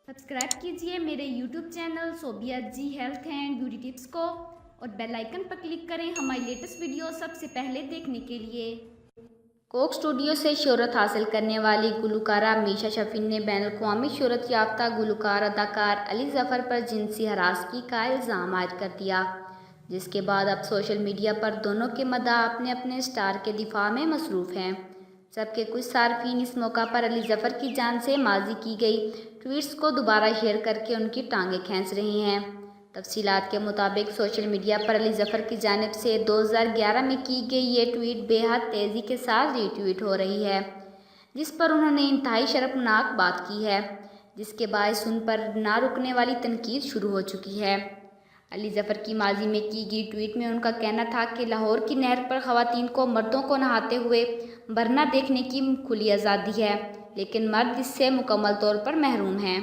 Subscribe कीजिए मेरे YouTube channel Sobia ji health and beauty tips को और बेल आइकन पर क्लिक करें हमारी लेटेस्ट वीडियो सबसे पहले देखने के लिए। कोक स्टूडियो से शोहरत हासिल करने वाली गुलकारा मीशा शफी ने बैनुल-अक़वामी शोहरत याफ्ता गुलकार अदाकार अली ज़फ़र पर जिनसी हरासगी का इल्ज़ाम आयद कर दिया, जिसके बाद अब सोशल मीडिया पर दोनों के मदाह अपने अपने स्टार के दिफा में मसरूफ़ हैं। सबके कुछ सार्फिन इस मौका पर अली ज़फ़र की जान से माजी की गई ट्वीट्स को दोबारा शेयर करके उनकी टांगें खींच रहे हैं। तफसीलात के मुताबिक सोशल मीडिया पर अली ज़फ़र की जानिब से 2011 में की गई ये ट्वीट बेहद तेज़ी के साथ रीट्वीट हो रही है, जिस पर उन्होंने इंतहाई शर्मनाक बात की है, जिसके बायस उन पर ना रुकने वाली तनकीद शुरू हो चुकी है। अली ज़फ़र की माजी में की गई ट्वीट में उनका कहना था कि लाहौर की नहर पर ख़वातीन को मर्दों को नहाते हुए वरना देखने की खुली आज़ादी है, लेकिन मर्द इससे मुकम्मल तौर पर महरूम हैं।